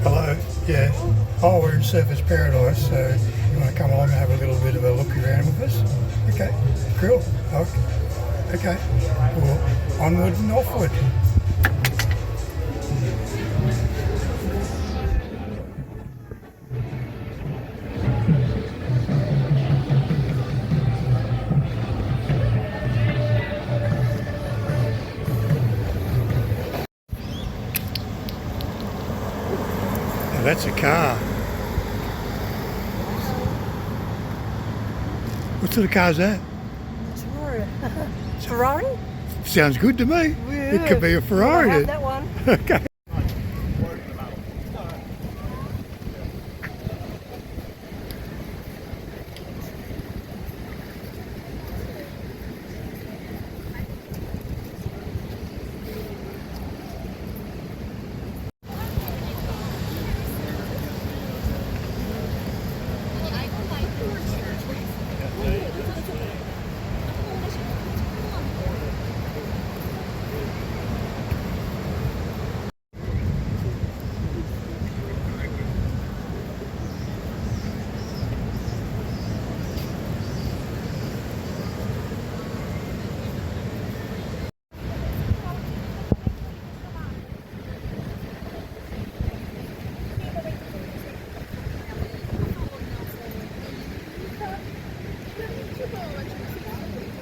Hello, yeah. Oh, we're in Surfers Paradise, so you want to come along and have a little bit of a look around with us? Okay, cool. Okay, well, onward and offward. Now that's a car. What sort of car is that? Ferrari? Sounds good to me. Yeah. It could be a Ferrari. Have that one. Okay.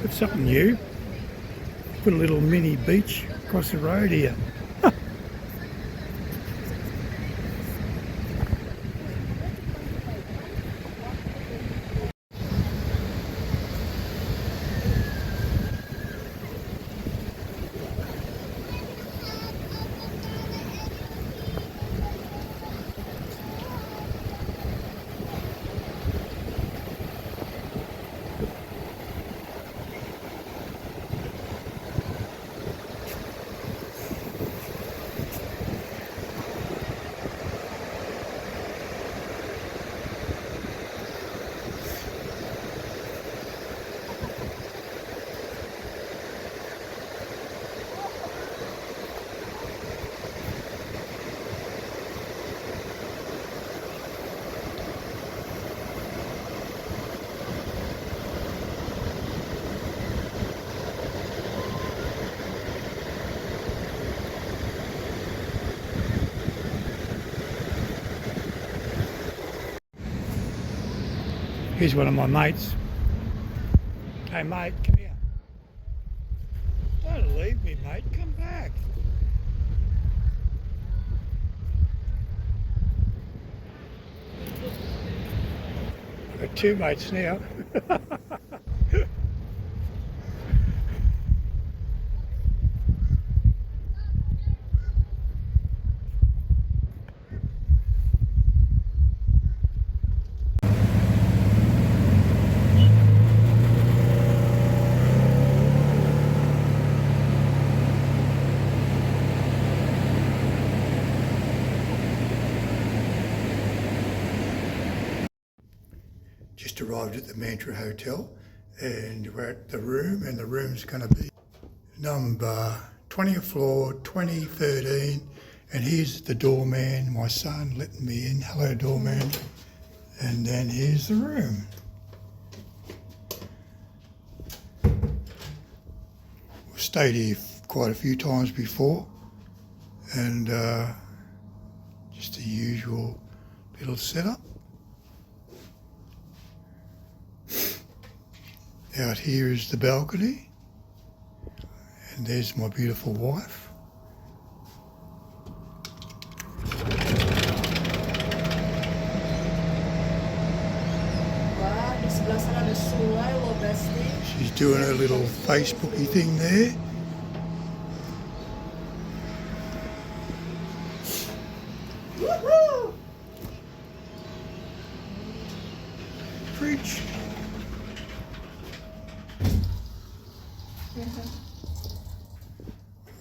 It's something new. Put a little mini beach across the road here. Here's one of my mates. Hey mate, come here. Don't leave me, mate. Come back. I've got two mates now. Just arrived at the Mantra Hotel and we're at the room, and the room's going to be number 20th floor, 2013, and here's the doorman, my son letting me in. Hello doorman. And then here's the room. We've stayed here quite a few times before, and just the usual little setup. Out here is the balcony, and there's my beautiful wife. She's doing her little Facebooky thing there. Woohoo! Preach.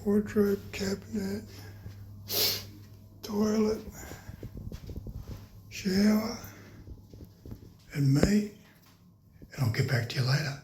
Wardrobe cabinet. toilet, shower, and me, and I'll get back to you later.